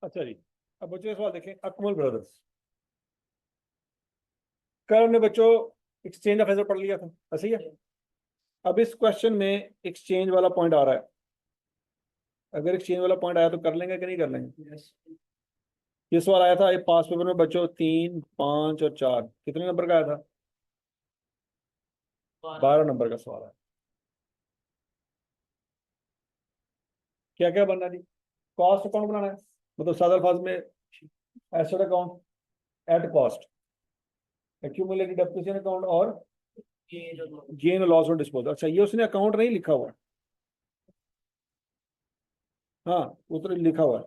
अच्छा जी, अब बच्चों का सवाल देखें। अकमल ब्रदर्स, कल हमने बच्चों एक्सचेंज ऑफ एसेट पढ़ लिया था, ऐसे ही है। अब इस क्वेश्चन में एक्सचेंज वाला पॉइंट आ रहा है। अगर एक्सचेंज वाला पॉइंट आया तो कर लेंगे कि नहीं कर लेंगे? ये सवाल आया था ये पास पेपर में बच्चों, 3, 5 और 4, कितने नंबर का आया था? 12 नंबर का सवाल है। क्या क्या बनना जी? कॉस्ट अकाउंट बनाना है, मतलब सादा अल्फाज में asset account at cost, accumulated depreciation account और गेन और लॉस ऑन डिस्पोजल। अच्छा, ये उसने अकाउंट नहीं लिखा हुआ है। हाँ, उधर लिखा हुआ है,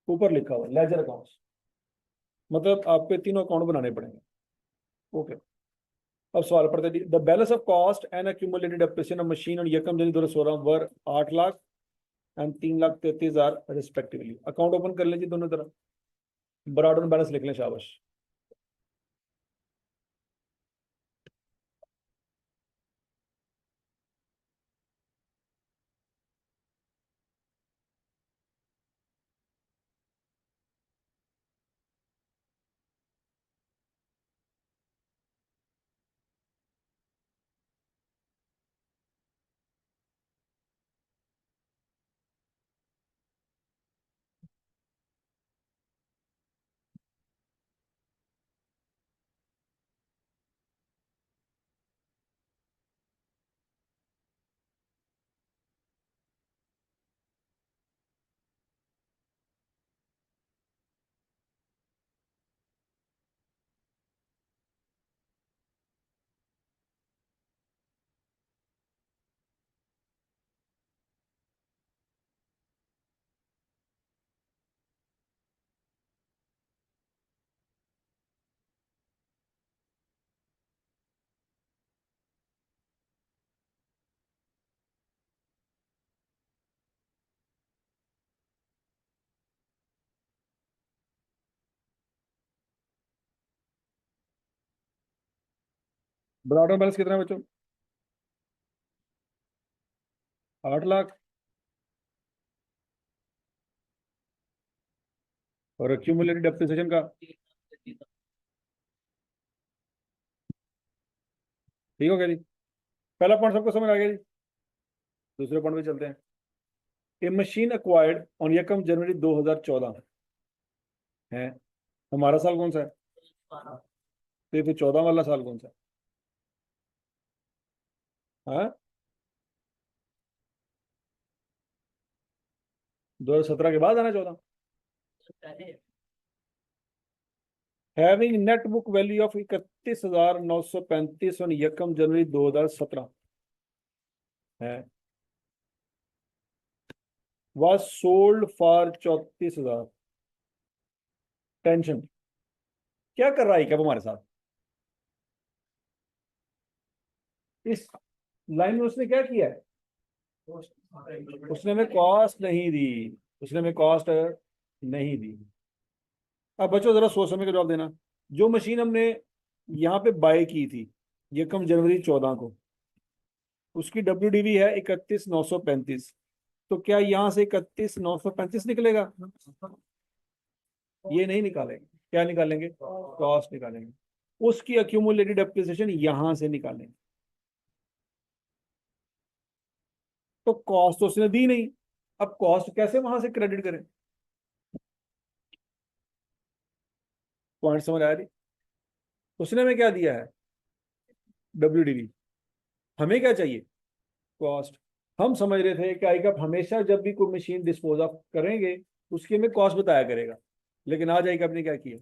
ऊपर लिखा हुआ है लेजर अकाउंट्स। मतलब आपको तीनों अकाउंट बनाने पड़ेंगे। ओके, अब सवाल पढ़ते हैं। The balance of cost and accumulated depreciation of machine और यकम जनवरी 2016 वर 8 lakh and 3,33,000 respectively. Account open कर लीजिए दोनों तरफ, बराबर बैलेंस लिख लें, शाबाश। बराबर बैलेंस कितना है बच्चों? 8 लाख। और एक्यूमुलेटेड डेप्रिसिएशन का ठीक हो गया जी। पहला पॉइंट सबको समझ आ गया जी। दूसरे पॉइंट पे चलते हैं। ए मशीन अक्वायर्ड ऑन यकम जनवरी 2014 है। हमारा साल कौन सा है? तो ये फिर 14 वाला साल कौन सा है? हाँ, 2017 के बाद आना 14। Having net book value of 31,935 on यकम जनवरी 2017 है, was sold फॉर 34,000। टेंशन क्या कर रहा है क्या हमारे साथ? इस लाइन में उसने क्या किया है? उसने हमें कॉस्ट नहीं दी। उसने हमें कॉस्ट नहीं दी। अब बच्चों जरा सोच समझ के जवाब देना। जो मशीन हमने यहाँ पे बाय की थी यकम जनवरी 14 को, उसकी WDV है 31,935। तो क्या यहाँ से 31,935 निकलेगा? ये नहीं निकालेंगे। क्या निकालेंगे? कॉस्ट निकालेंगे। उसकी अक्यूमुलेटेड डेप्रिसिएशन यहां से निकालेंगे। तो कॉस्ट तो उसने दी नहीं। अब कॉस्ट कैसे वहां से क्रेडिट करें? पॉइंट समझ आया? उसने हमें क्या दिया है? WDV। हमें क्या चाहिए? कॉस्ट। हम समझ रहे थे कि आईकप हमेशा जब भी कोई मशीन डिस्पोज ऑफ करेंगे उसकी हमें कॉस्ट बताया करेगा, लेकिन आज आईकप ने क्या किया?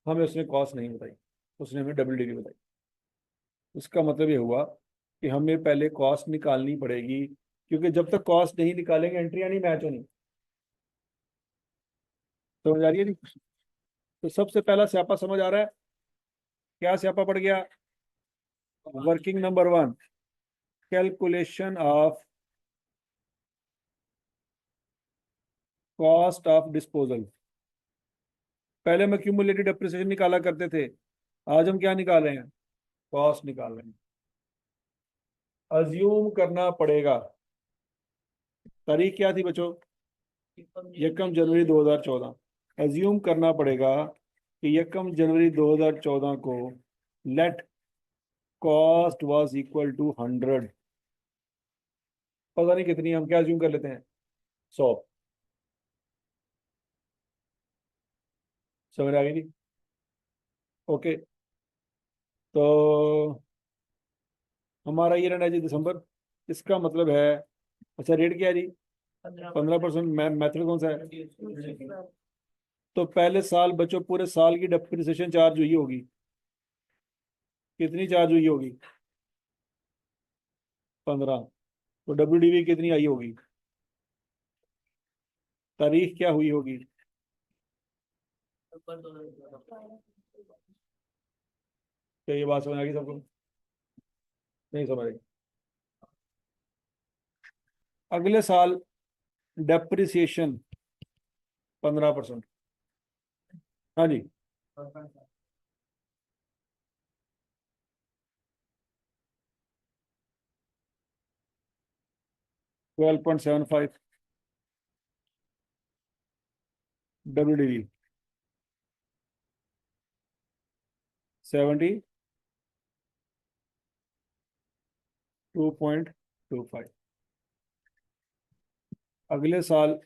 हमें उसने कॉस्ट नहीं बताई, उसने हमें WDV बताई। उसका मतलब ये हुआ कि हमें पहले कॉस्ट निकालनी पड़ेगी, क्योंकि जब तक कॉस्ट नहीं निकालेंगे एंट्रियां नहीं मैच होनी। समझ आ रही है नहीं? तो सबसे पहला स्यापा समझ आ रहा है? क्या स्यापा पड़ गया? Working number 1, calculation of cost of disposal. पहले हम एक्यूमुलेटेड डेप्रिसिएशन निकाला करते थे, आज हम क्या निकाल रहे हैं? कॉस्ट निकाल रहे हैं। अज्यूम करना पड़ेगा। तारीख क्या थी बच्चों? यकम जनवरी 2014 एज्यूम करना पड़ेगा कि यकम जनवरी 2014 को let cost was equal to 100। पता नहीं कितनी, हम क्या एज्यूम कर लेते हैं, 100। समझ आ गई नहीं? ओके, तो हमारा ये रहना है जी दिसंबर। इसका मतलब है, अच्छा रेट क्या है जी? 15%। मेथड कौन सा है? तो पहले साल बच्चों पूरे साल की डेप्रिसिएशन चार्ज हुई होगी, कितनी चार्ज हुई होगी? 15। तो WDV कितनी आई होगी? तारीख क्या हुई होगी? क्या ये बात समझ आ गई सबको? नहीं समझ आई? अगले साल डेप्रिसिएशन 15%। हाँ जी। 12.75 WDV। 72.25। अगले साल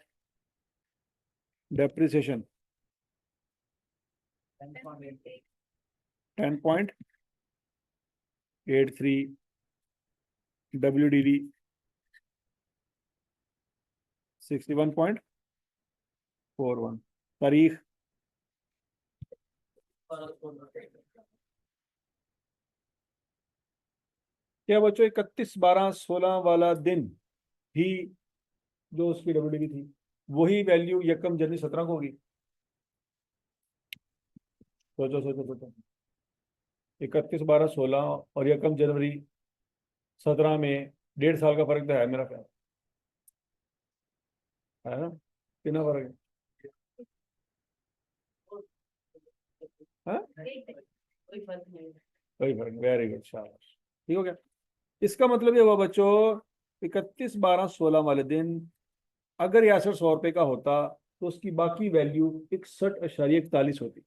डेप्रिसिएशन 10.83 WDV 61.41। तारीख क्या बच्चों? 31/12/16 वाला दिन ही जो उसकी WDV थी, वही वैल्यू यकम जनवरी 17 को होगी। सोचो सोचो सोचो। 31/12/16 और यकम जनवरी 17 में 1.5 साल का फर्क तो है मेरा ख्याल, है ना? कितना फर्क है? हाँ? कोई फर्क नहीं, वेरी गुड, शाबाश। ठीक हो गया। इसका मतलब ये हुआ बच्चों, 31/12/16 वाले दिन अगर यासर 100 रुपए का होता तो उसकी बाकी वैल्यू 61.41 होती।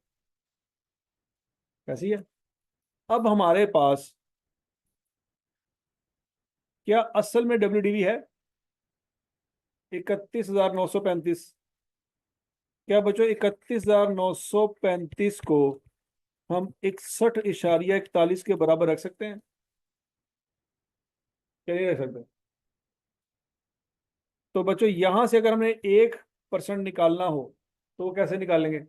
कैसी है? अब हमारे पास क्या असल में WDV है? 31,935। क्या बच्चों 31,935 को हम 61.41 के बराबर रख सकते हैं? क्या नहीं रख सकते? तो बच्चों यहां से अगर हमें 1% निकालना हो तो वो कैसे निकालेंगे?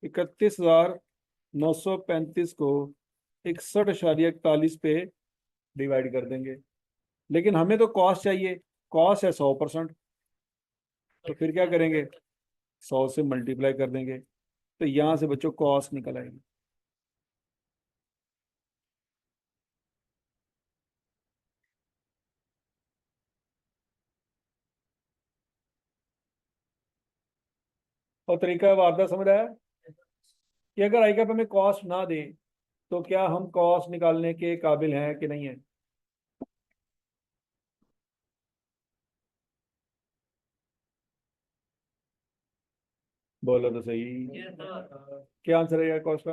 31,935 को 61.41 पे डिवाइड कर देंगे। लेकिन हमें तो कॉस्ट चाहिए, कॉस्ट है 100%। तो फिर क्या करेंगे? 100 से मल्टीप्लाई कर देंगे, तो यहां से बच्चों कॉस्ट निकल आएगी। और तरीका वारदा समझ आया कि अगर आई कैप हमें कॉस्ट ना दे तो क्या हम कॉस्ट निकालने के काबिल हैं कि नहीं है? बोलो तो सही, क्या आंसर है कॉस्ट का?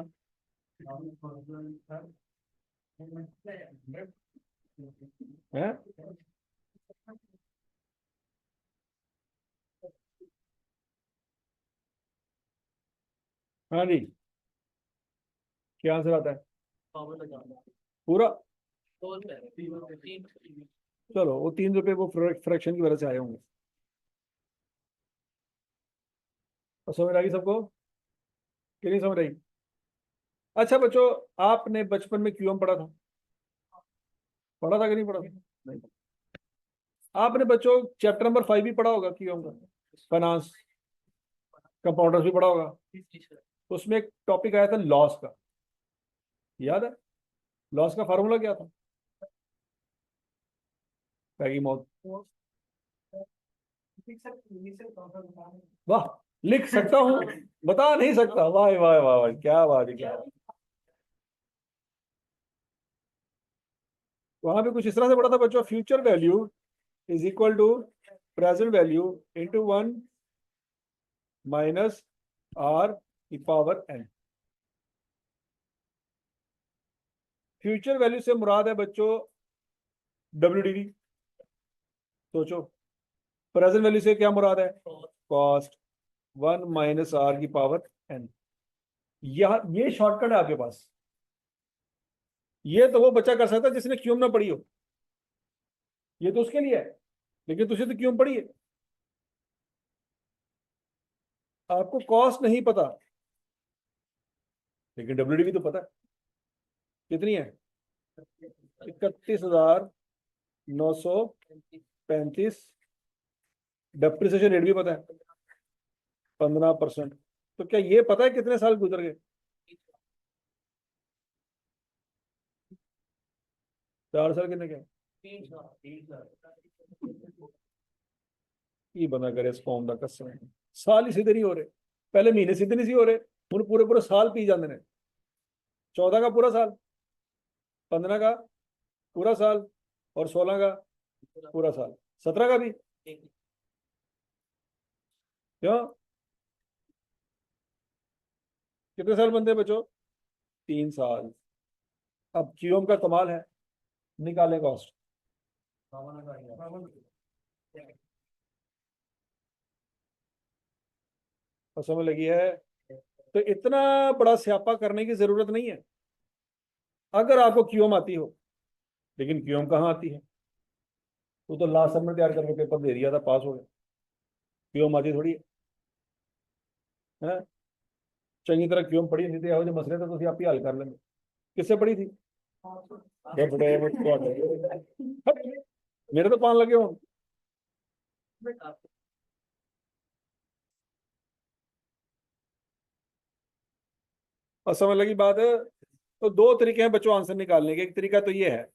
है? हाँ जी, क्या आंसर आता है पूरा? चलो वो 3 रुपए वो फ्रैक्शन की वजह से आए होंगे। और समझ आ गई सबको कि नहीं समझ आई? अच्छा बच्चों, आपने बचपन में क्यूएम पढ़ा था? पढ़ा था कि नहीं पढ़ा था? नहीं। आपने बच्चों चैप्टर नंबर 5 भी पढ़ा होगा क्यूएम का, फाइनेंस कंपाउंडर्स भी पढ़ा होगा। उसमें एक टॉपिक आया था लॉस का, याद है? लॉस का फार्मूला क्या था? पैगी मौत। वाह, लिख सकता हूँ, बता नहीं सकता। वाह वाह वाह वाह, क्या बात है, क्या वहां पे कुछ इस तरह से पढ़ा था बच्चों, future value is equal to present value into 1 minus r की पावर n। फ्यूचर वैल्यू से मुराद है बच्चों WDV। सोचो प्रेजेंट वैल्यू से क्या मुराद है? कॉस्ट 1 माइनस आर की पावर n। ये शॉर्टकट है आपके पास। ये तो वो बच्चा कर सकता है जिसने क्यूम ना पढ़ी हो, ये तो उसके लिए है, लेकिन तुझे तो क्यूम पढ़ी है। आपको कॉस्ट नहीं पता लेकिन WDV तो पता है। कितनी है? 31,935। डेप्रिसिएशन रेट भी पता है 15%। तो क्या ये पता है कितने साल गुजर गए? 4 साल कितने के? ये बना करे इस कौम का कसम है। साल ही सीधे नहीं हो रहे, पहले महीने सीधे नहीं सी हो रहे, ਹੁਣ पूरे पूरे साल पी जाते हैं। 14 का पूरा साल, 15 का पूरा साल और 16 का पूरा साल, 17 का भी। क्यों? कितने साल बनते हैं बच्चों? 3 साल। अब क्यूएम का कमाल है, निकालें कॉस्ट। और समझ लगी है? तो इतना बड़ा स्यापा करने की जरूरत नहीं है अगर आपको क्यूएम आती हो। लेकिन क्यूएम कहाँ आती है? तो लास्ट सब में तैयार करके पेपर दे दिया था, पास हो गया। क्यूएम आती थोड़ी है। चंगी तरह क्यूएम पढ़ी नहीं थी, जो मसले थे तो आप ही हल कर लेंगे। किससे पढ़ी थी? मेरे तो पान लगे हो। और समझ लगी बात है? तो दो तरीके हैं बच्चों आंसर निकालने के। एक तरीका तो ये है,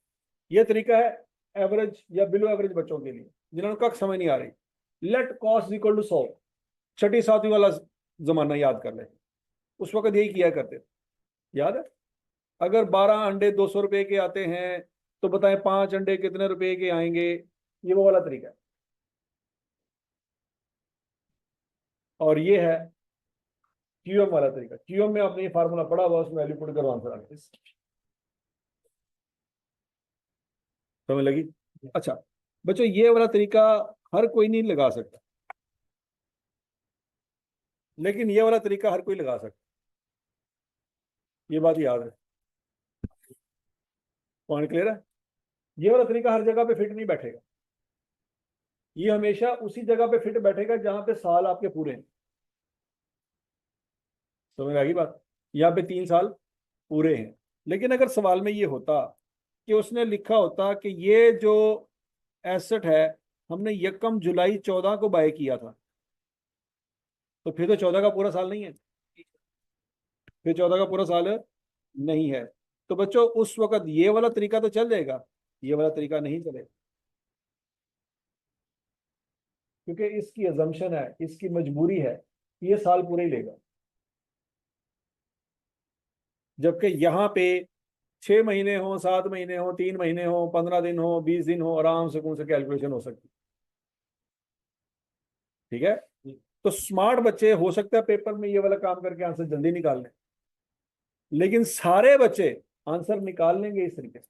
ये तरीका है एवरेज या बिलो एवरेज बच्चों के लिए जिन्होंने कख समझ नहीं आ रही। Let cost equal to 100। छठी सातवीं वाला जमाना याद कर ले, उस वक्त यही किया करते थे, याद है? अगर 12 अंडे 200 रुपए के आते हैं तो बताएं 5 अंडे कितने रुपए के आएंगे। ये वो वाला तरीका है। और ये है क्यूएम वाला तरीका। क्यूएम में आपने ये फार्मूला पढ़ा हुआ, उसमें वैल्यू पुट करो, आंसर आ गया। समझ लगी? अच्छा बच्चों, ये वाला तरीका हर कोई नहीं लगा सकता, लेकिन ये वाला तरीका हर कोई लगा सकता। ये बात याद है। पॉइंट क्लियर है? ये वाला तरीका हर जगह पे फिट नहीं बैठेगा। ये हमेशा उसी जगह पे फिट बैठेगा जहां पे साल आपके पूरे हैं। समझ आ गई बात? यहाँ पे 3 साल पूरे हैं। लेकिन अगर सवाल में ये होता कि उसने लिखा होता कि ये जो एसेट है हमने यकम जुलाई 14 को बाय किया था, तो फिर तो 14 का पूरा साल नहीं है। फिर 14 का पूरा साल नहीं है। तो बच्चों उस वक्त ये वाला तरीका तो चल जाएगा, ये वाला तरीका नहीं चलेगा, क्योंकि इसकी अजम्पशन है, इसकी मजबूरी है कि ये साल पूरे ही लेगा। जबकि यहाँ पे 6 महीने हो, 7 महीने हो, 3 महीने हो, 15 दिन हो, 20 दिन हो, आराम से कौन से कैलकुलेशन हो सकती। ठीक है? तो स्मार्ट बच्चे हो सकता है पेपर में ये वाला काम करके आंसर जल्दी निकाल लें, लेकिन सारे बच्चे आंसर निकाल लेंगे इस तरीके से,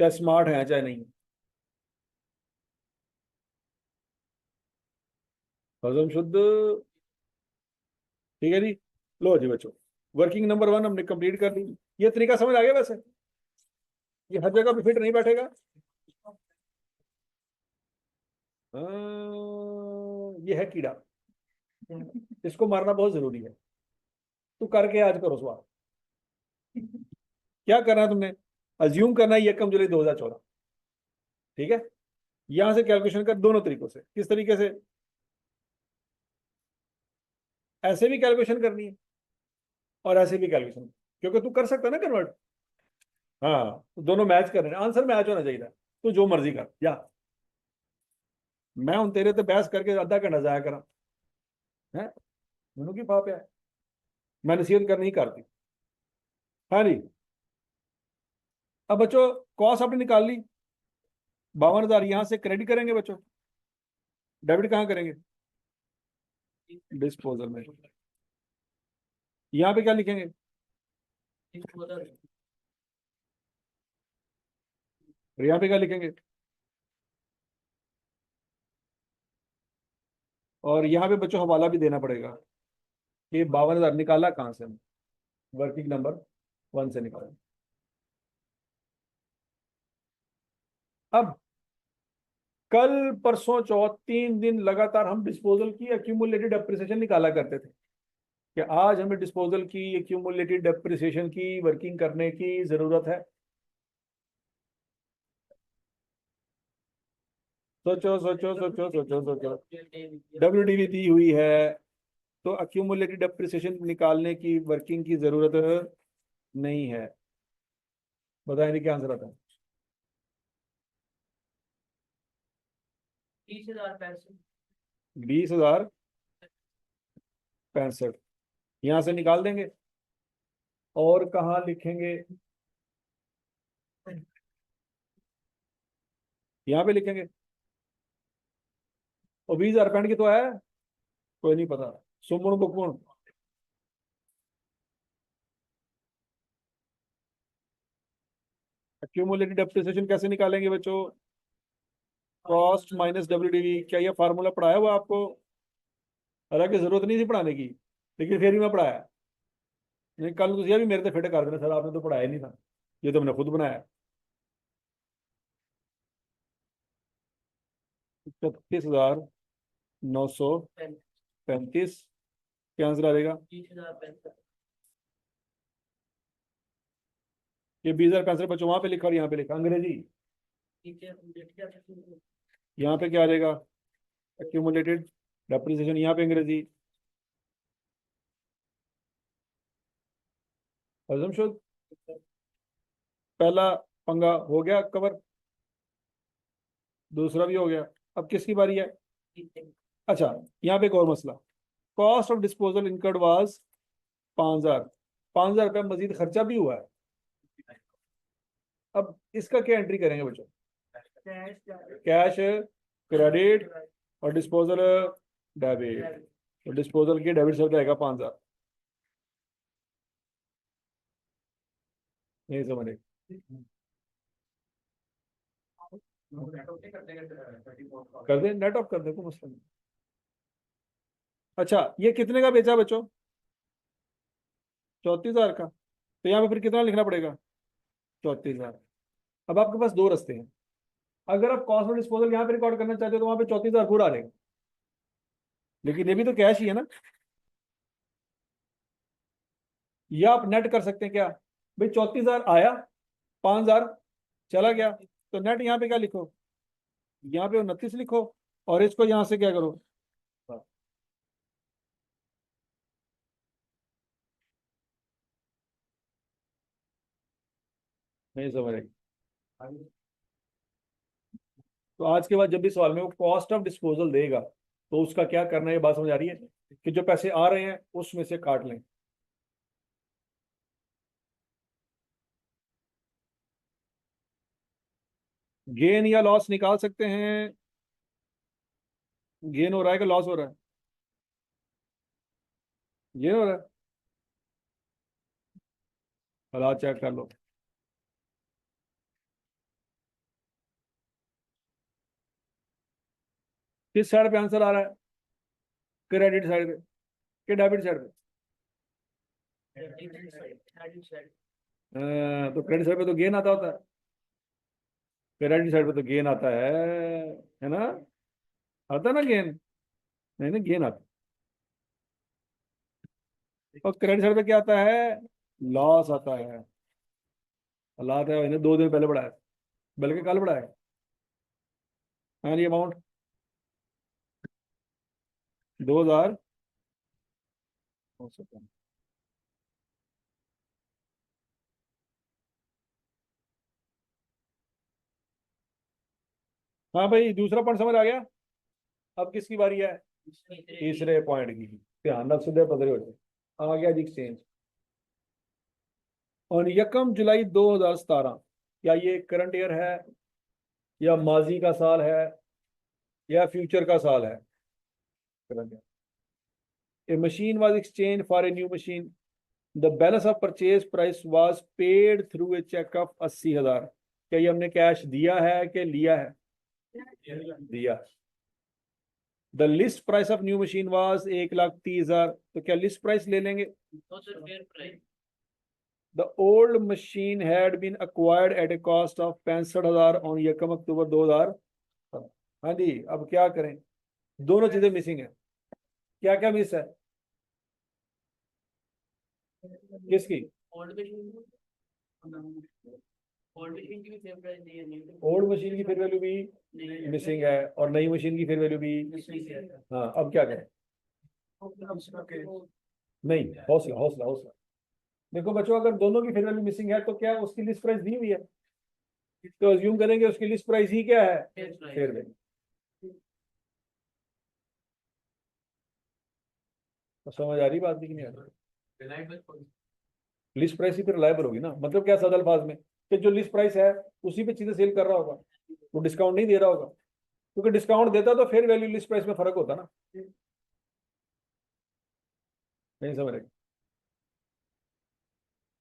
चाहे स्मार्ट है चाहे नहीं। हजम शुद्ध। ठीक है जी। लो जी बच्चों, वर्किंग नंबर 1 हमने कंप्लीट कर दी। ये तरीका समझ आ गया? वैसे ये हर जगह पे फिट नहीं बैठेगा। ये है कीड़ा, इसको मारना बहुत जरूरी है। तू करके आज करो सवाल। क्या करना है तुमने? अज्यूम करना है यकम जुलाई 2014। ठीक है? यहां से कैलकुलेशन कर दोनों तरीकों से। किस तरीके से? ऐसे भी कैलकुलेशन करनी है और ऐसे भी कैलकुलेशन, क्योंकि तू कर सकता है ना कन्वर्ट। हाँ, तो दोनों मैच कर रहे हैं, आंसर मैच होना चाहिए। तू जो मर्जी कर या मैं हूं तेरे ते बहस करके आधा घंटा जाया करा है, मैनू की पाप है? मैं नसीहत करनी ही करती। हाँ जी। अब बच्चों कॉस्ट आपने निकाल ली, 52,000 यहां से क्रेडिट करेंगे बच्चों। डेबिट कहाँ करेंगे? डिस्पोजल में। यहाँ पे क्या लिखेंगे? यहाँ पे क्या लिखेंगे? और यहाँ पे बच्चों हवाला भी देना पड़ेगा कि 52,000 निकाला कहाँ से? वर्किंग नंबर 1 से निकाला। अब कल परसों चौथ 3 दिन लगातार हम डिस्पोजल की एक्यूमुलेटेड डेप्रिसिएशन निकाला करते थे कि आज हमें डिस्पोजल की एक्यूमुलेटेड डेप्रिसिएशन की वर्किंग करने की जरूरत है। सोचो सोचो सोचो सोचो सोचो। डब्ल्यूडीवी दी हुई है तो एक्यूमुलेटेड डेप्रिसिएशन निकालने की वर्किंग की जरूरत नहीं है। बताएं क्या आंसर आता है? 20,065। यहां से निकाल देंगे। और कहाँ लिखेंगे? यहाँ पे लिखेंगे। और 20,000 की तो है, कोई नहीं पता। सुमुन बुकमुन। एक्यूमुलेटेड डेप्रिसिएशन कैसे निकालेंगे बच्चों? Cost minus WDV. क्या ये फार्मूला पढ़ाया हुआ आपको? हालांकि जरूरत नहीं थी पढ़ाने की, लेकिन फिर भी मैं पढ़ाया। नहीं, कल तो भी मेरे से फिट कर देना सर, आपने तो पढ़ाया नहीं था, ये तो मैंने खुद बनाया। 31,935। क्या आंसर आ जाएगा? ये 20,065 बच्चों वहां पे लिखा और यहाँ पे लिखा अंग्रेजी। यहाँ पे क्या आ जाएगा? एक्यूमुलेटेड डेप्रिसिएशन, यहाँ पे अंग्रेजी। हजम शुद्ध। पहला पंगा हो गया कवर, दूसरा भी हो गया। अब किसकी बारी है? अच्छा, यहाँ पे एक और मसला। Cost of disposal incurred was 5,000। 5,000 रुपया मजीद खर्चा भी हुआ है। अब इसका क्या एंट्री करेंगे बच्चों? कैश क्रेडिट और डिस्पोजल डेबिट। तो डिस्पोजल की डेबिट साइड रहेगा 5,000। नहीं समझे? कर दे, नेट ऑफ कर दे, कोई मसला नहीं। अच्छा, ये कितने का बेचा बच्चों? 34,000 का। तो यहाँ पे फिर कितना लिखना पड़ेगा? 34,000। अब आपके पास दो रास्ते हैं। अगर आप कॉस्ट ऑफ डिस्पोजल यहाँ पे रिकॉर्ड करना चाहते हो तो वहां पे 34,000 पूरा आ जाएगा, लेकिन ये भी तो कैश ही है ना। या आप नेट कर सकते हैं क्या? भाई 34,000 आया, 5,000 चला गया, तो नेट यहाँ पे क्या लिखो? यहाँ पे 29 लिखो, और इसको यहाँ से क्या करो? नहीं समझ आई? तो आज के बाद जब भी सवाल में वो कॉस्ट ऑफ डिस्पोजल देगा तो उसका क्या करना है, ये बात समझ आ रही है कि जो पैसे आ रहे हैं उसमें से काट लें। गेन या लॉस निकाल सकते हैं। गेन हो रहा है कि लॉस हो रहा है? गेन हो रहा है। हालात चेक कर लो। किस साइड पे आंसर आ रहा है? क्रेडिट साइड पे कि डेबिट साइड पे? तो क्रेडिट साइड पे तो गेन आता होता है। क्रेडिट साइड पे तो गेन आता है ना? आता है ना गेन? नहीं ना, गेन आता है। और क्रेडिट साइड पे क्या आता है? लॉस आता है। हालात है, इन्हें 2 दिन पहले बढ़ाया, बल्कि कल बढ़ाया। हाँ ये अमाउंट 2,000। हाँ भाई, दूसरा पॉइंट समझ आ गया। अब किसकी बारी है? तीसरे पॉइंट की। ध्यान रख, सीधे पदरे हो जाए। आ गया जी एक्सचेंज। और 1 जुलाई 2017, क्या ये करंट ईयर है या माजी का साल है या फ्यूचर का साल है। A machine was exchange for a new machine, the balance of purchase price was paid through a cheque of 80,000। क्या ये हमने कैश दिया है कि लिया है? दिया। The list price of new machine was 1,30,000, तो क्या लिस्ट प्राइस ले लेंगे? The old machine had been acquired at a cost of 65,000 on 1 October 2000। हाँ जी, अब क्या करें? दोनों चीजें मिसिंग है। क्या क्या मिस है? किसकी? ओल्ड मशीन की फेयर वैल्यू भी मिसिंग है और नई मशीन की फेयर वैल्यू भी। हाँ, अब क्या करें? नहीं, हौसला हौसला हौसला। देखो बच्चों, अगर दोनों की फेयर वैल्यू मिसिंग है तो क्या उसकी लिस्ट प्राइस दी हुई है? तो अज्यूम करेंगे उसकी लिस्ट प्राइस ही क्या है? Fair value. तो समझ आ रही बात कि नहीं आ रही? लिस्ट प्राइस ही फिर रिलायबल होगी ना। मतलब क्या सदल अल्फाज में, कि जो लिस्ट प्राइस है उसी पे चीजें सेल कर रहा होगा, वो डिस्काउंट नहीं दे रहा होगा। क्योंकि डिस्काउंट देता तो फेयर वैल्यू लिस्ट प्राइस में फर्क होता ना। नहीं समझ रहे?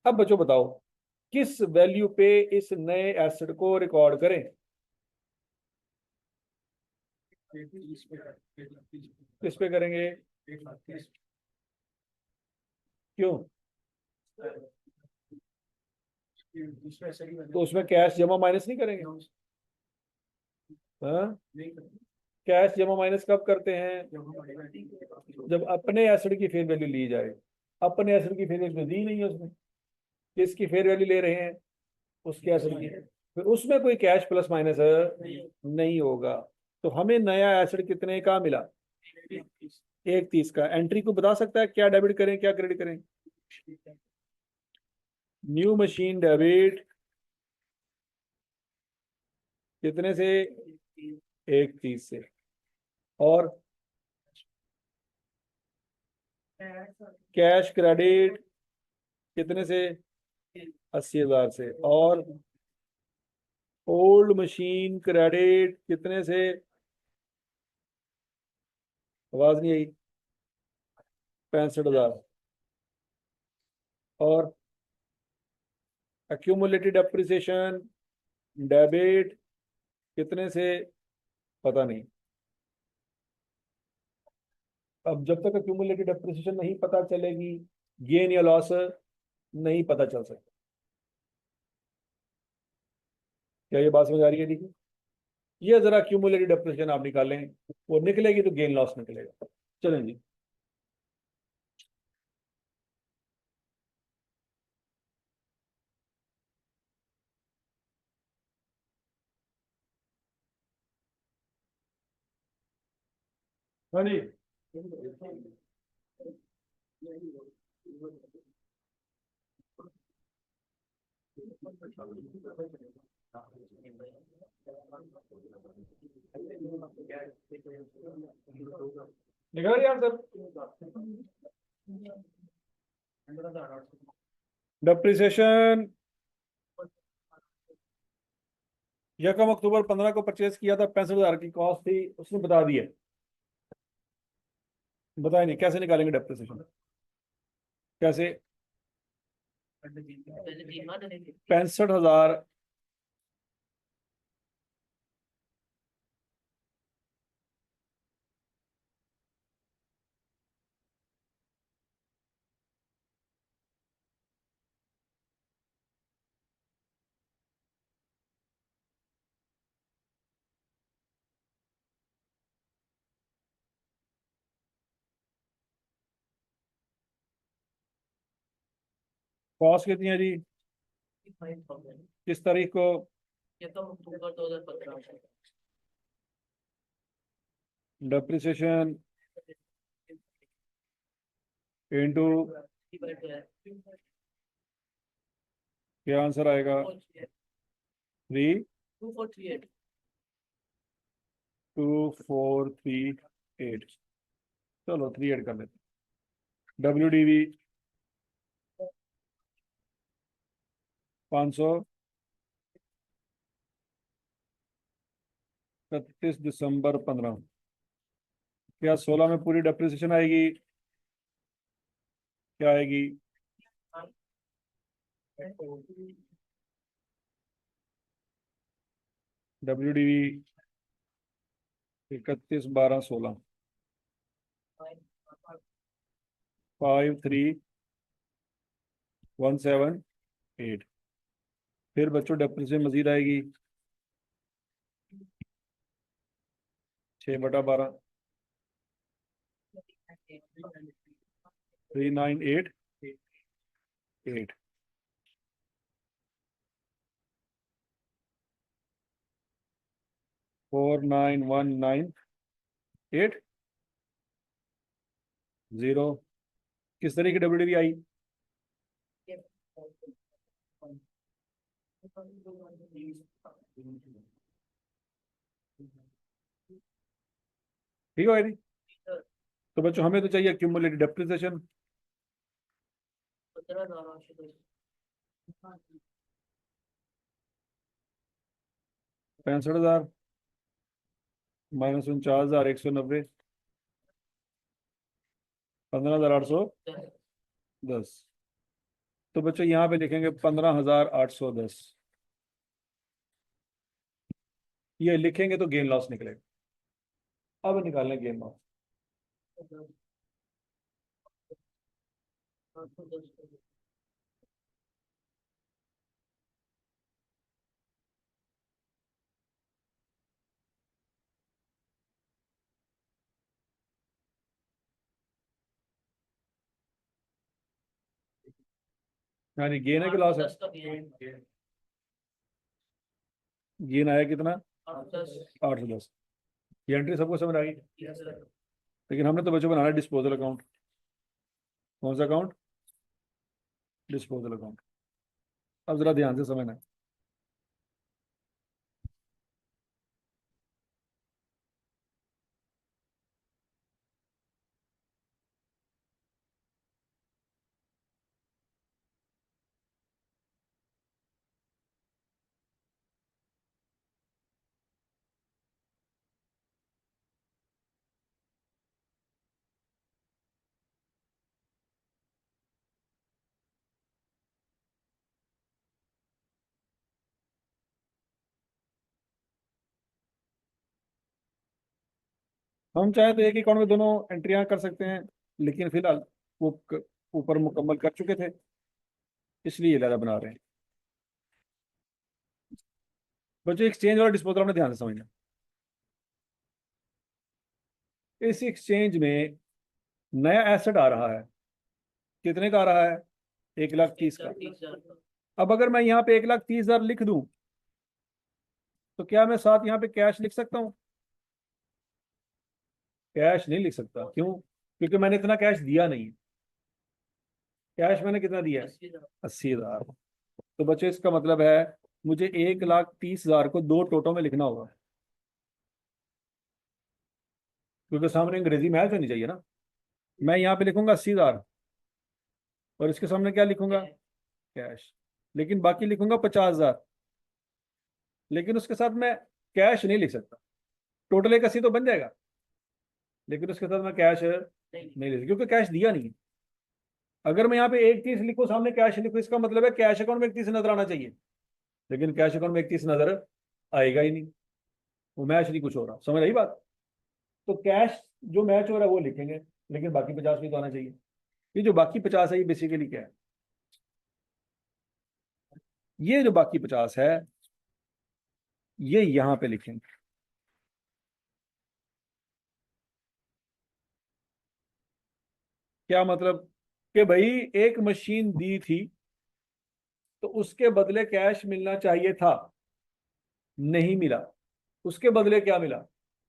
अब बच्चों बताओ, किस वैल्यू पे इस नए एसेट को रिकॉर्ड करें? किस पे करेंगे? क्यों? तो उसमें कैश जमा माइनस नहीं करेंगे? हाँ, कैश जमा माइनस कब करते हैं? जब अपने एसेट की फेयर वैल्यू ली जाए। अपने एसेट की फेयर वैल्यू दी नहीं है उसमें। किसकी फेयर वैल्यू ले रहे हैं? उसके एसेट की। फिर उसमें कोई कैश प्लस माइनस नहीं होगा। तो हमें नया एसेट कितने का मिला? 1,30 का। एंट्री को बता सकता है क्या डेबिट करें क्या क्रेडिट करें? न्यू मशीन डेबिट कितने से? 1,30 से। और कैश क्रेडिट कितने से? 80,000 से। और ओल्ड मशीन क्रेडिट कितने से? आवाज नहीं आई। 65,000। और एक्यूमुलेटेड अप्रिसिएशन डेबिट कितने से? पता नहीं। अब जब तक एक्यूमुलेटेड अप्रिसिएशन नहीं पता चलेगी, गेन या लॉस नहीं पता चल सकता। क्या ये बात समझ आ रही है? देखिए, ये जरा एक्यूमुलेटेड अप्रिसिएशन आप निकालें, वो निकलेगी तो गेन लॉस निकलेगा। चलें जी। हाँ जी। निकाल रही आंसर? डेप्रिसिएशन 1 अक्टूबर 15 को परचेज किया था, 65,000 की कॉस्ट थी, उसने बता दिया। बताया नहीं कैसे निकालेंगे डेप्रिसिएशन? कैसे? 65,000। कॉस्ट कितनी है जी? किस तारीख को? डेप्रिसिएशन इंटू, क्या आंसर आएगा? 32438। चलो 3 ऐड कर लेते। WDV 500 31 दिसंबर 15। क्या 16 में पूरी डेप्रिसिएशन आएगी? क्या आएगी? WDV 31/12/16। 53,178। फिर बच्चों डेप्रिसिएशन मजीद आएगी 6/12। 3988। 49,198। 0। किस तरह की WDV आई? ठीक है भाई। तो बच्चों हमें तो चाहिए क्यूमुलेटिव डेप्रिसिएशन। 65,000 -49,190। 15,810। तो बच्चों यहाँ पे लिखेंगे 15,810। ये लिखेंगे तो गेन लॉस निकलेगा। अब निकालना गेन लॉस। यानी गेन है कि लॉस है? गेन आया कितना? 810। ये एंट्री सबको समझ आ गई? लेकिन हमने तो बच्चों बनाना है डिस्पोजल अकाउंट। कौन सा अकाउंट? Disposal account. अब जरा ध्यान से समझना। हम चाहे तो एक ही अकाउंट में दोनों एंट्रियां कर सकते हैं, लेकिन फिलहाल वो ऊपर मुकम्मल कर चुके थे, इसलिए ये ज़्यादा बना रहे हैं। बच्चों एक्सचेंज वाला डिस्पोजल हमने ध्यान से समझना। इस एक्सचेंज में नया एसेट आ रहा है। कितने का आ रहा है? 1,30,000 का। अब अगर मैं यहाँ पे 1,30,000 लिख दूं, तो क्या मैं साथ यहाँ पे कैश लिख सकता हूँ? कैश नहीं लिख सकता। क्यों? क्योंकि मैंने इतना कैश दिया नहीं है। कैश मैंने कितना दिया है? 80,000। तो बच्चों इसका मतलब है मुझे 1,30,000 को दो टोटों में लिखना होगा, क्योंकि सामने अंग्रेजी मैच होनी चाहिए ना। मैं यहाँ पे लिखूंगा 80,000 और इसके सामने क्या लिखूंगा? कैश। लेकिन बाकी लिखूंगा 50,000, लेकिन उसके साथ मैं कैश नहीं लिख सकता। टोटल 1,80 तो बन जाएगा, लेकिन उसके साथ मैं कैश नहीं लिख सकता क्योंकि कैश दिया नहीं है। अगर मैं यहाँ पे 1,30 लिखूं, सामने कैश लिखूं, इसका मतलब है कैश अकाउंट में 1,30 नजर आना चाहिए, लेकिन कैश अकाउंट में 1,30 नजर आएगा ही नहीं। वो मैच नहीं कुछ हो रहा। समझ आई बात? तो कैश जो मैच हो रहा है वो लिखेंगे, लेकिन बाकी 50 भी तो आना चाहिए। ये जो बाकी 50 है ये बेसिकली क्या है? ये जो बाकी 50 है ये यहां पे लिखेंगे। क्या मतलब? कि भाई एक मशीन दी थी तो उसके बदले कैश मिलना चाहिए था, नहीं मिला। उसके बदले क्या मिला?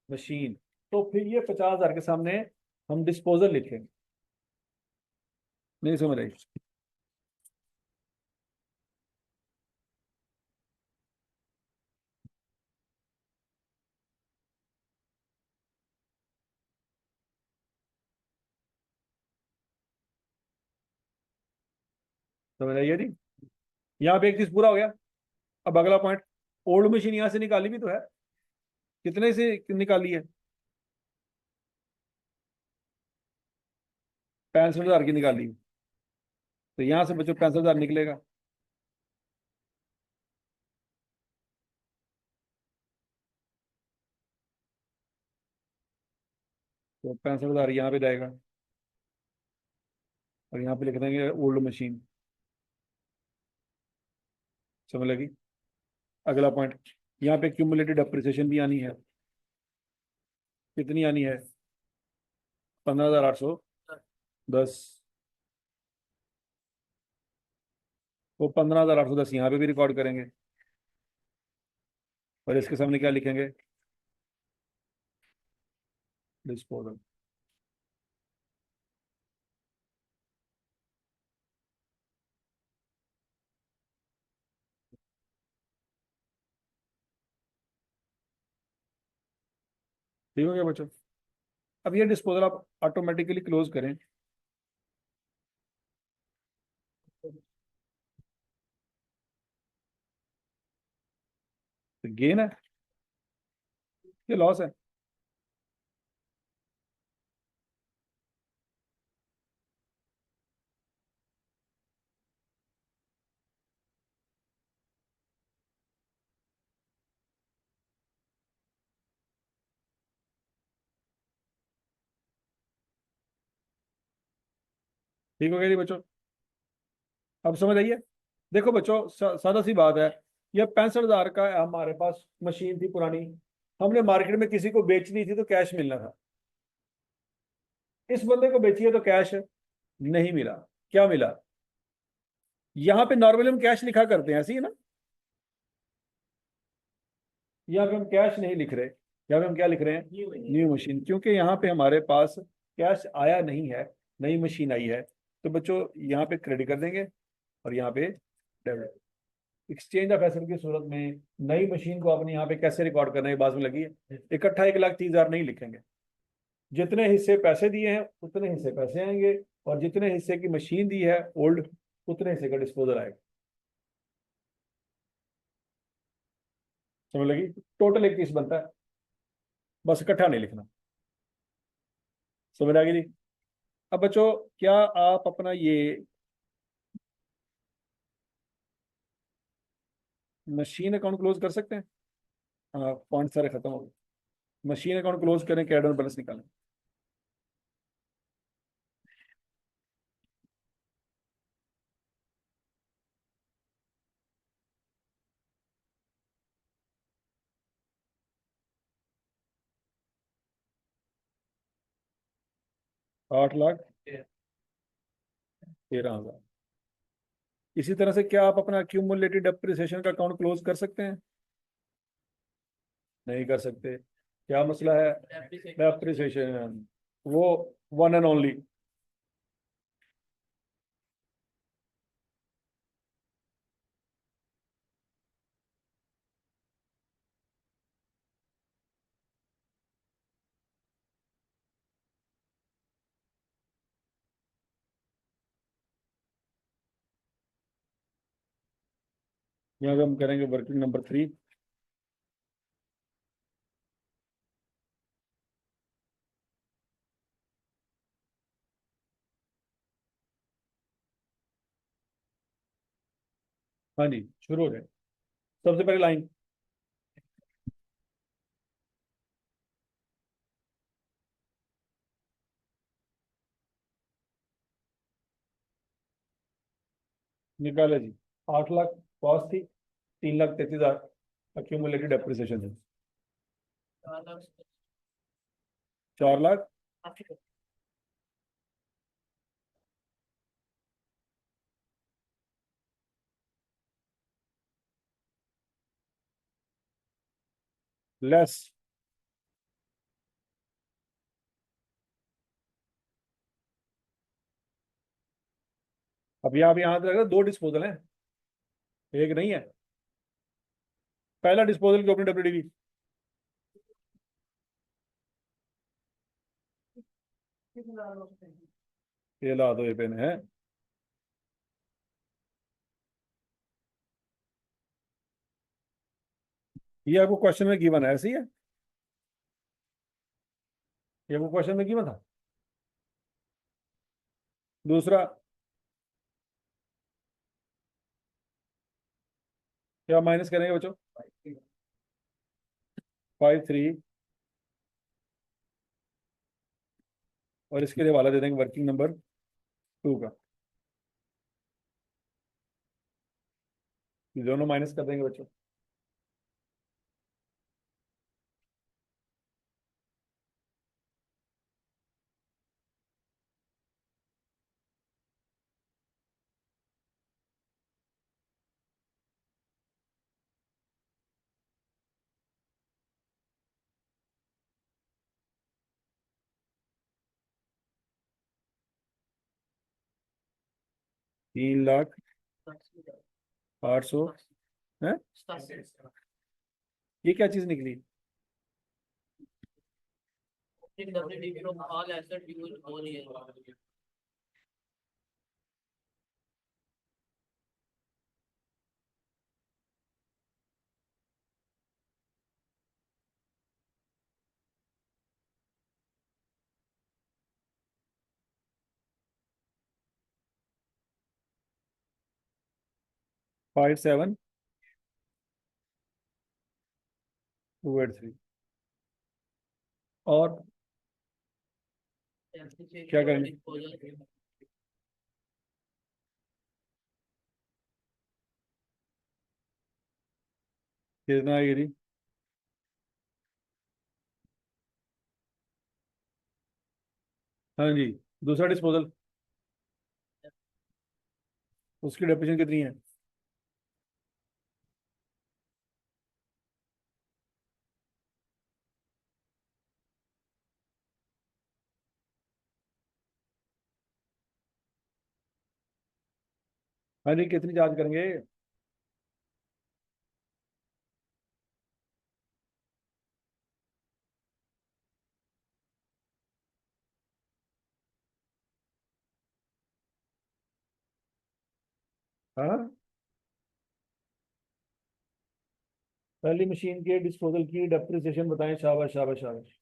मशीन। तो फिर ये 50,000 के सामने हम डिस्पोजल लिखेंगे। नहीं समझ आई? समझ आई? नहीं। यहाँ पे एक चीज पूरा हो गया। अब अगला पॉइंट, ओल्ड मशीन यहां से निकाली भी तो है। कितने से निकाली है? 65,000 की निकाली। तो यहाँ से बच्चों 65,000 निकलेगा। तो 65,000 यहाँ पे जाएगा, और यहाँ पे लिख देंगे ओल्ड मशीन। समझ लगी? अगला पॉइंट, यहाँ पे क्यूमुलेटेड अप्रिसिएशन भी आनी है। कितनी आनी है? 15,810। वो 15,810 यहाँ पे भी रिकॉर्ड करेंगे, और इसके सामने क्या लिखेंगे? डिस्पोजल। ठीक हो गया बच्चों? अब ये डिस्पोजल आप ऑटोमेटिकली क्लोज करें। तो गेन है, ये लॉस है? ठीक हो गया जी बच्चों? अब समझ आइए। देखो बच्चों, सादा सी बात है। ये 65,000 का हमारे पास मशीन थी पुरानी, हमने मार्केट में किसी को बेचनी थी तो कैश मिलना था। इस बंदे को बेची है तो कैश नहीं मिला। क्या मिला? यहाँ पे नॉर्मली हम कैश लिखा करते हैं, ऐसी है ना? यहाँ पे हम कैश नहीं लिख रहे, यहाँ पे हम क्या लिख रहे हैं? न्यू मशीन, क्योंकि यहाँ पे हमारे पास कैश आया नहीं है, नई मशीन आई है। तो बच्चों यहाँ पे क्रेडिट कर देंगे, और यहाँ पे डेबिट। एक्सचेंज ऑफ एसेट की सूरत में नई मशीन को आपने यहाँ पे कैसे रिकॉर्ड करने की बात में लगी है। इकट्ठा 1,30,000 नहीं लिखेंगे। जितने हिस्से पैसे दिए हैं उतने हिस्से पैसे आएंगे, और जितने हिस्से की मशीन दी है ओल्ड, उतने हिस्से का डिस्पोजल आएगा। समझ लगी? टोटल 31 बनता है, बस इकट्ठा नहीं लिखना। समझ आ गई जी? अब बच्चों, क्या आप अपना ये मशीन अकाउंट क्लोज कर सकते हैं? हाँ, पॉइंट सारे खत्म हो गए। मशीन अकाउंट क्लोज करें, कैड और बैलेंस निकालें। 8,13,000। इसी तरह से क्या आप अपना क्यूमुलेटेड डेप्रिसिएशन का अकाउंट क्लोज कर सकते हैं? नहीं कर सकते। क्या मसला है? डेप्रिसिएशन, वो वन एंड ओनली। यहाँ पे हम करेंगे वर्किंग नंबर 3। हाँ जी, शुरू हो जाए। सबसे पहले लाइन, निकाले जी। 8 लाख कॉस्ट थी, 3,33,000 अक्यूमुलेटेड डेप्रिसिएशन है। 4 लाख लेस। अब यहाँ पे याद रखना, 2 डिस्पोजल है, एक नहीं है। पहला डिस्पोजल की अपनी WDV। ये ला दो, ये पेन है। ये आपको क्वेश्चन में गिवन है, ऐसी है। ये वो क्वेश्चन में क्यों था। दूसरा क्या माइनस करेंगे बच्चों, 5 3, और इसके लिए वाला दे देंगे वर्किंग नंबर 2 का। ये दोनों माइनस कर देंगे बच्चों। तीन लाख 800 है। ये क्या चीज निकली। WDV of all asset used whole year. 57283। और क्या करेंगे। कितना आएगी। हाँ जी, दूसरा डिस्पोजल, उसकी डेप्रिसिएशन कितनी है। हाँ जी, कितनी चार्ज करेंगे। हाँ, पहली मशीन के डिस्पोजल की डेप्रिसिएशन बताएं। शाबाश शाबाश शाबाश।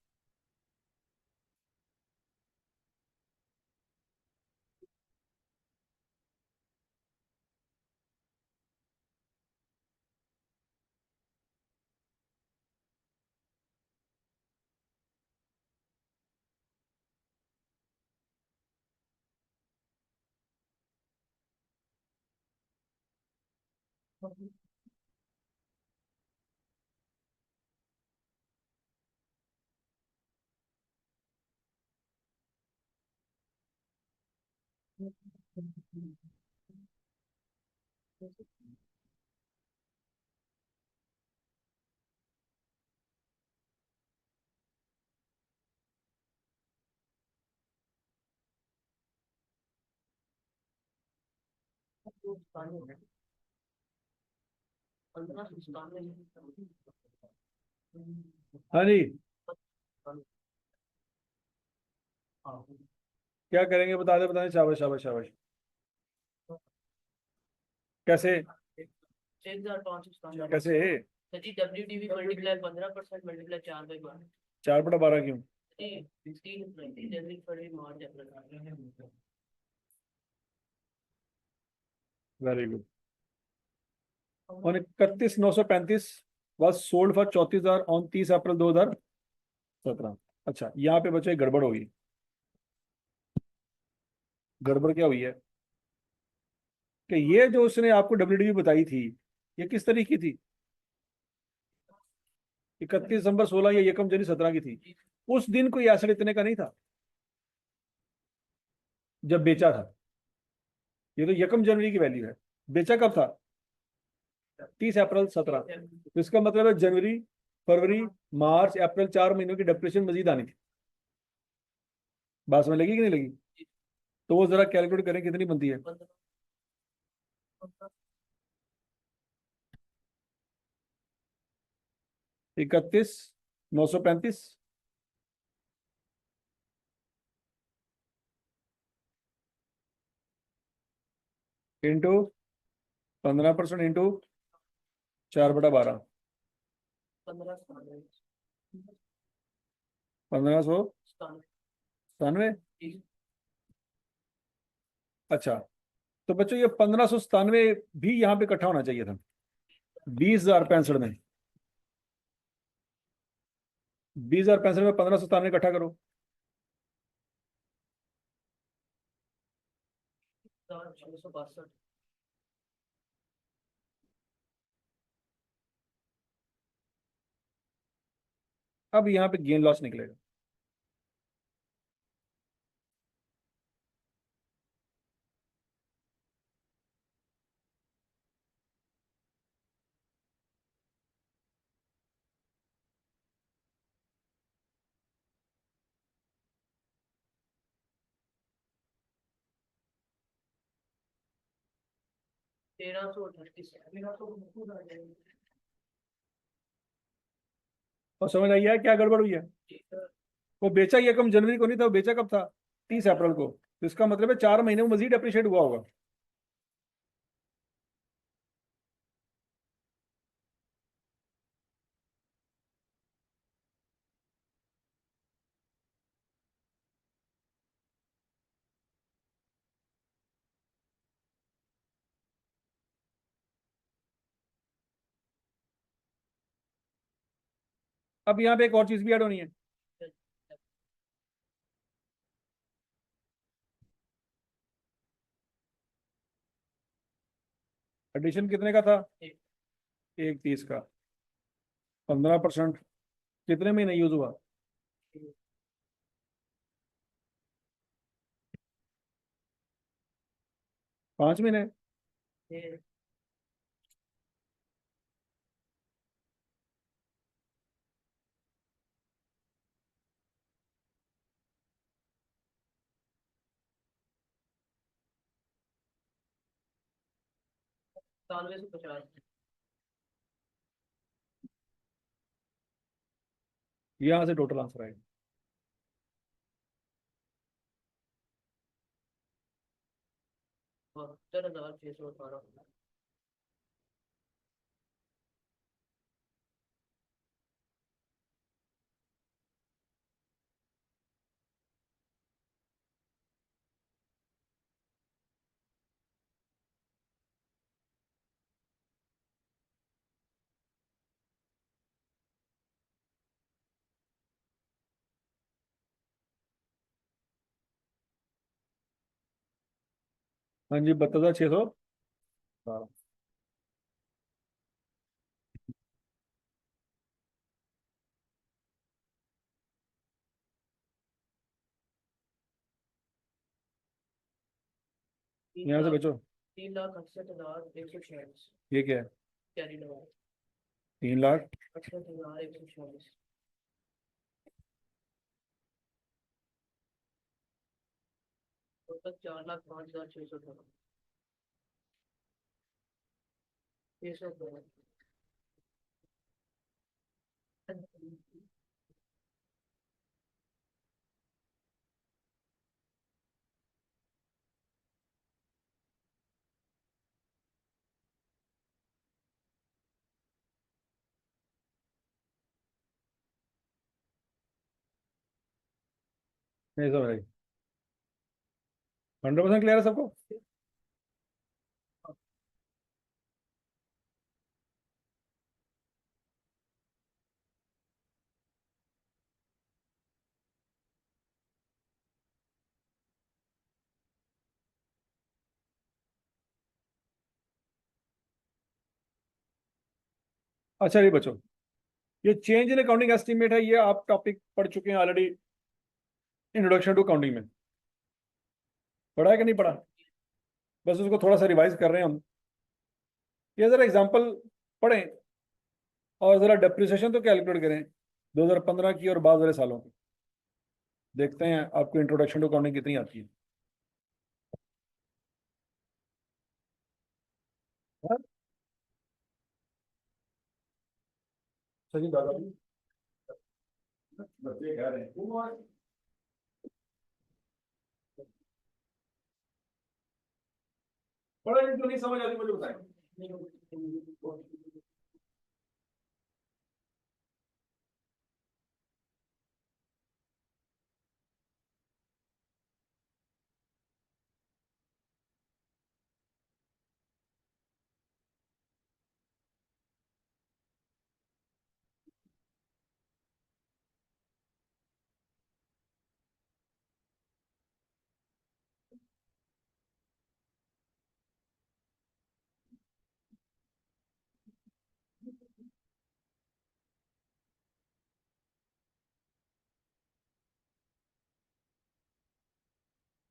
हाँ जी, क्या करेंगे बता दे, बताएं। शाबाश शाबाश शाबाश। कैसे। कैसे। जी WDV मल्टीप्लाई 15% मल्टीप्लाई 4/12। 4/12 क्यों। 16 जनवरी फरवरी मार्च अप्रैल। Very good. और 31,935 was sold for 34,000 on 30 अप्रैल 2017। अच्छा, यहाँ पे बच्चे गड़बड़ होगी। गड़बड़ क्या हुई है कि ये जो उसने आपको डब्ल्यूडीवी बताई थी, ये किस तरीके की थी। 31 दिसंबर 16 या 1 जनवरी 17 की थी। उस दिन कोई एसेट इतने का नहीं था जब बेचा था। ये तो 1 जनवरी की वैल्यू है। बेचा कब था, 30 अप्रैल 2017। तो इसका मतलब है जनवरी फरवरी मार्च अप्रैल 4 महीनों की डिप्रेशन मजीद आनी थी। बात समझ लगी कि नहीं लगी। तो वो जरा कैलकुलेट करें कितनी बनती है। 31,935 इंटू 15% इंटू 4/12, 1500 97। अच्छा, तो बच्चों ये 1597 भी यहाँ पे इकट्ठा होना चाहिए था 20,065 में। 20,065 में 1597 इकट्ठा करो। 662। अब यहाँ पे गेन लॉस निकलेगा। तेरह सौ अड़तीस। और समझ आई है क्या गड़बड़ हुई है? वो बेचा ये कम जनवरी को नहीं था, वो बेचा कब था? 30 अप्रैल को। तो इसका मतलब है 4 महीने में मजीद अप्रिशिएट हुआ होगा। अब यहाँ पे एक और चीज भी ऐड होनी है। एडिशन कितने का था? 1,30 का। 15%। कितने महीने यूज हुआ? 5 महीने। सतानवे सौ पचास। यहाँ से टोटल आंसर आएगा। बहत्तर हजार छह सौ अठारह। हाँ जी, 72,612। तीन यहाँ से लाख बचो। 3,68,146। ये क्या है? कैरी लगा। 3,68,000। 68,146। टोटल 4,05,618। 612। नहीं समझ आई। 100% क्लियर है सबको? अच्छा ये बचो, ये चेंज इन अकाउंटिंग एस्टीमेट है, ये आप टॉपिक पढ़ चुके हैं ऑलरेडी इंट्रोडक्शन टू अकाउंटिंग में। पढ़ा है कि नहीं पढ़ा? बस उसको थोड़ा सा रिवाइज कर रहे हैं हम। ये जरा एग्जांपल पढ़ें और जरा डेप्रिसिएशन तो कैलकुलेट करें 2015 की और बाद वाले सालों की। देखते हैं आपको इंट्रोडक्शन टू अकाउंटिंग कितनी आती है। हाँ? सही दादा जी, बच्चे कह रहे हैं पढ़ा जो नहीं समझ आती मुझे बताएं।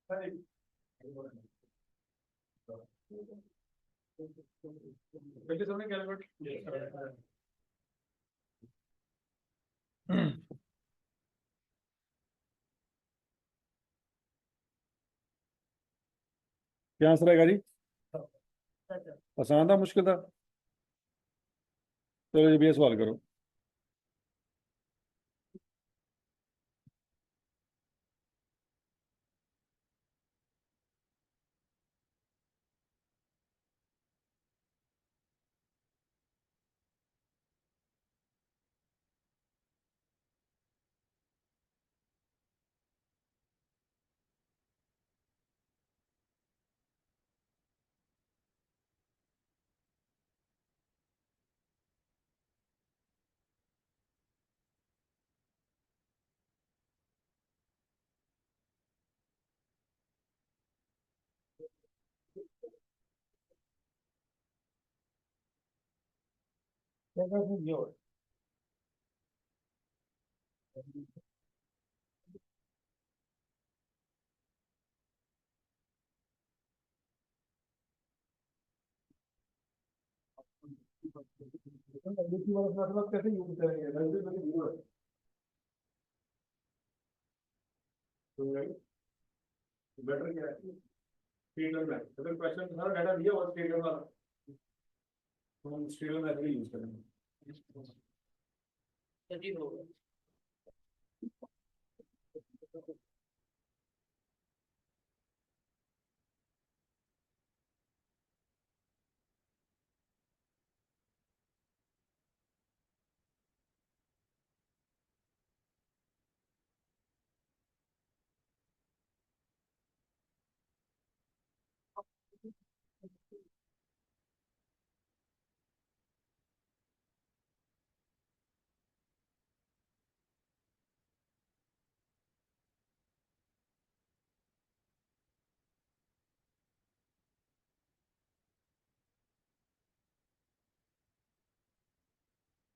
क्या आंसर आएगा जी? अच्छा। आसान था मुश्किल था? चलो जी भैया सवाल करो। कैसे यूज करेंगे? बेटर क्या है? स्टेटमेंट में अगर क्वेश्चन सारा डाटा दिया और स्टेटमेंट वाला, तो हम स्टेटमेंट मेथड यूज करेंगे। तो जी होगा।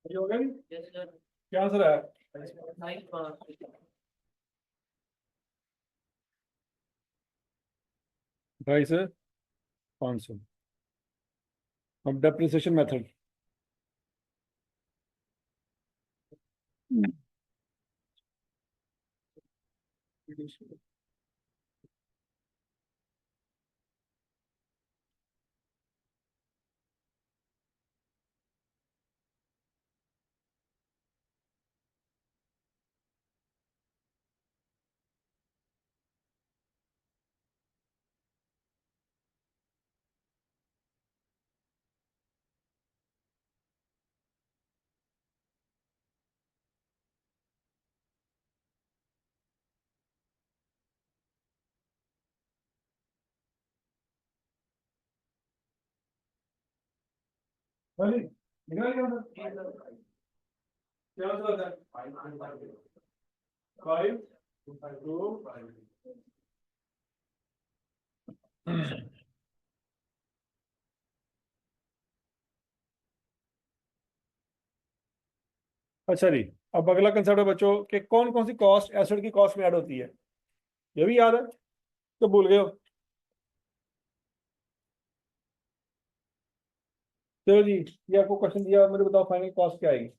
ये हो गया नहीं? Yes sir. क्या आंसर है? 5 5। 250 से 500। अब डेप्रिसिएशन मेथड। निकाल लिया आंसर? क्या आंसर आता है? 5 2। अच्छा जी, अब अगला कंसेप्ट है बच्चों कि कौन कौन सी कॉस्ट एसिड की कॉस्ट में ऐड होती है। ये भी याद है तो भूल गए हो? चलो जी, ये आपको क्वेश्चन दिया, मुझे बताओ फाइनल कॉस्ट क्या आएगी?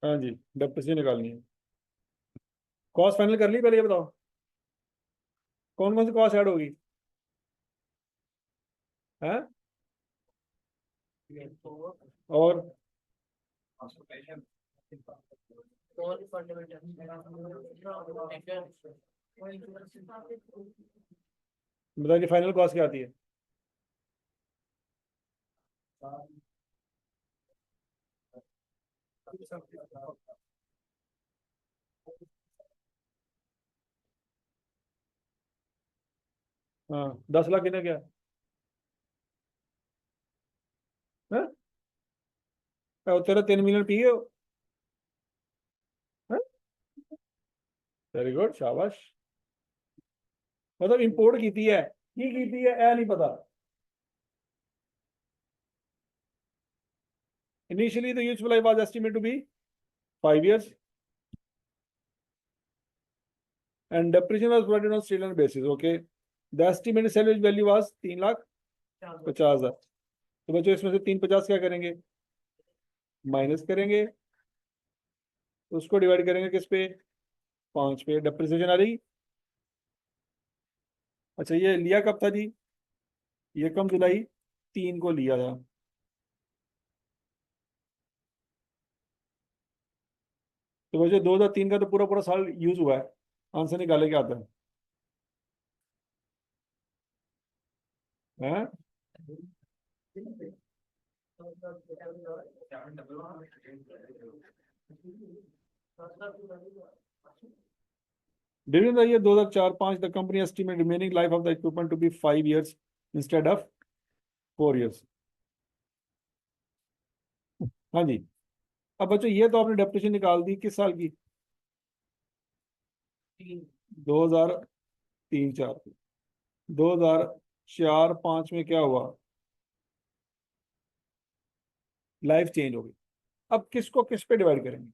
हाँ जी, डेप्रिसिएशन निकालनी है। कॉस्ट फाइनल कर ली? पहले ये बताओ कौन कौन सी कॉस्ट ऐड होगी? हैं? और और फंडामेंटल बताइए फाइनल कॉस्ट क्या आती है? हाँ 10 लाख कितने क्या है? तेरा 3 मिलियन पी गए? वेरी गुड, शाबाश। मतलब इंपोर्ट की है, की है ए नहीं पता। Initially, the useful life was estimated to be 5 years, and depreciation was provided on straight-line basis. Okay, the estimated salvage value was 3,50,000। तो बच्चों इसमें से 350 क्या करेंगे? माइनस करेंगे, उसको डिवाइड करेंगे किस पे? 5 पे। डेप्रिसिएशन आ रही। अच्छा ये लिया कब था जी? ये कम जुलाई 3 को लिया था। तो बच्चों 2003 का तो पूरा पूरा साल यूज हुआ है। आंसर निकाले क्या आता है? During the year 2004-5, the company estimate remaining life of the equipment to be 5 years instead of 4 years। हाँ जी। अब बच्चों ये तो आपने डेप्रिसिएशन निकाल दी किस साल की? 2003-4। 2004-5 में क्या हुआ? लाइफ चेंज हो गई। अब किसको किस पे डिवाइड करेंगे?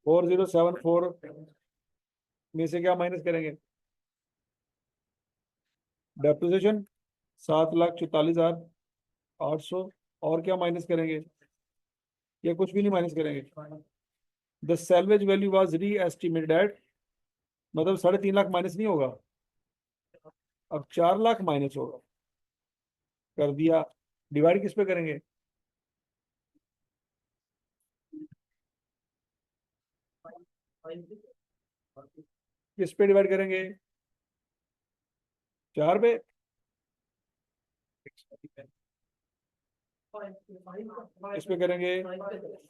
फोर जीरो सेवन फोर में से क्या माइनस करेंगे? डेप्रिसिएशन 7,44,800। और क्या माइनस करेंगे? या कुछ भी नहीं माइनस करेंगे। द सैलवेज वैल्यू वाज री एस्टिमेटेड एट, मतलब 3.5 लाख माइनस नहीं होगा, अब 4 लाख माइनस होगा। कर दिया। डिवाइड किस पे करेंगे? किस पे डिवाइड करेंगे? 4 पे। किस पे करेंगे?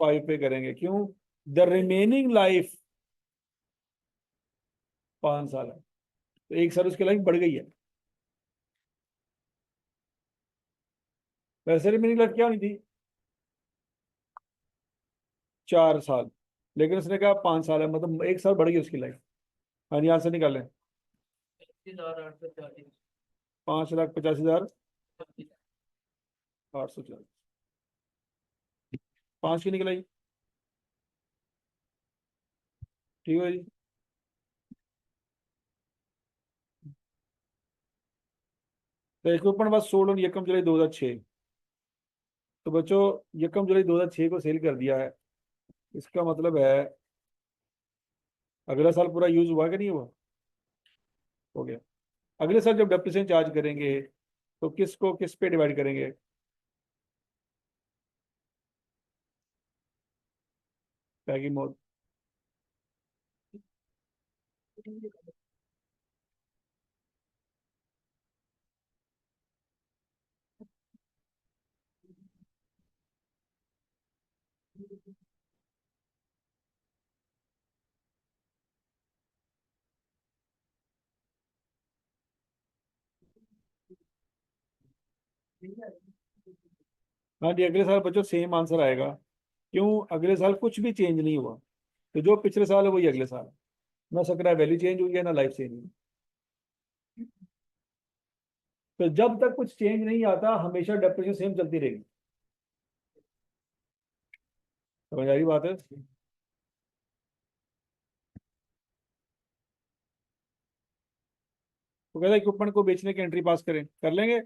5 पे करेंगे। क्यों? द रिमेनिंग लाइफ 5 साल है, तो 1 साल उसकी लाइफ बढ़ गई है। वैसे रिमेनिंग लाइफ क्या होनी थी? 4 साल, लेकिन उसने कहा 5 साल है, मतलब 1 साल बढ़ गई उसकी लाइफ। हाँ जी आंसर निकालें। 5,85,840। 5 की निकल आई। ठीक है जी। तो इक्विपमेंट बस सोल्ड ऑन यकम जुलाई 2006। तो बच्चों यकम जुलाई 2006 को सेल कर दिया है, इसका मतलब है अगला साल पूरा यूज हुआ कि नहीं हुआ? हो गया। अगले साल जब डेप्रिसिएशन चार्ज करेंगे तो किसको किस पे डिवाइड करेंगे? पैगी मोड। हाँ जी अगले साल बच्चों सेम आंसर आएगा। क्यों? अगले साल कुछ भी चेंज नहीं हुआ, तो जो पिछले साल है वही अगले साल है। ना सकरा वैल्यू चेंज हुई है ना लाइफ चेंज हुई। तो जब तक कुछ चेंज नहीं आता हमेशा डेप्रिसिएशन सेम चलती रहेगी। समझ आ रही बात है? तो कहता है इक्विपमेंट को बेचने की एंट्री पास करें, कर लेंगे?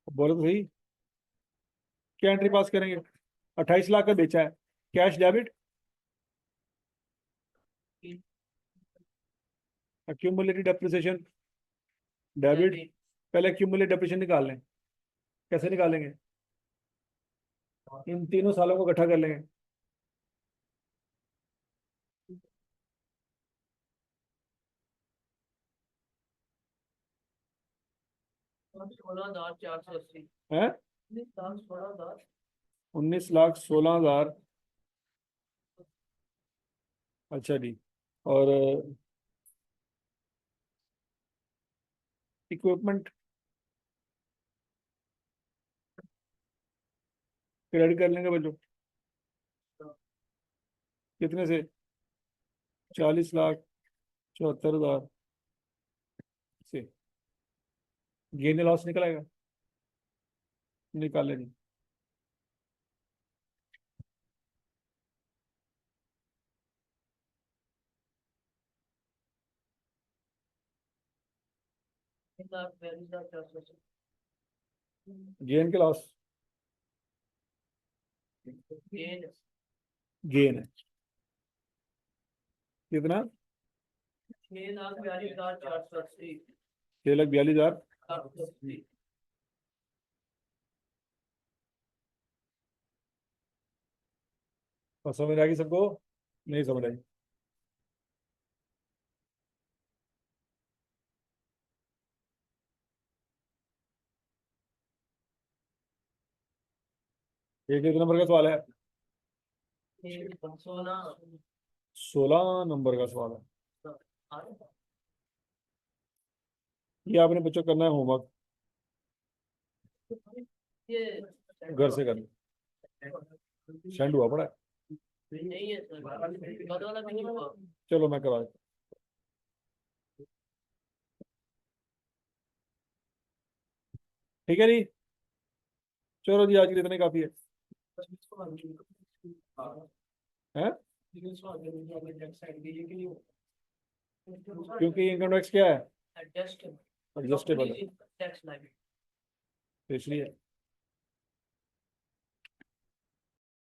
बोलो तो सही। क्या एंट्री पास करेंगे? 28 लाख का बेचा है, cash debit accumulated depreciation debit, पहले एक्यूमुलेटेड डेप्रिसिएशन निकाल लें। कैसे निकालेंगे? इन तीनों सालों को इकट्ठा कर लेंगे। सोलह हजार 480। हैं? 19,16,000। अच्छा जी। और इक्विपमेंट क्रेडिट कर लेंगे बच्चों। कितने से? 40,74,000 से। गेन लॉस निकल आएगा? निकाले नहीं। लाख 42,480। गेन के लॉस? गेन गेन है कितना? 6,42,480। 6,42,000। और समझ आ गई सबको? नहीं समझ आई? ये कितने नंबर का सवाल है? 16। 16 नंबर का सवाल है। ये आपने बच्चों करना है होमवर्क, ये घर से करना। सेंड हुआ पड़ा है? नहीं है सर, कद वाला भी नहीं हुआ। चलो मैं करा देता हूं। ठीक है जी। चलो जी, आज के लिए इतना ही काफी है। हैं? क्योंकि इनकम टैक्स क्या है? एडजस्ट एडजस्टेबल है, टैक्स लाइबिलिटी। तो इसलिए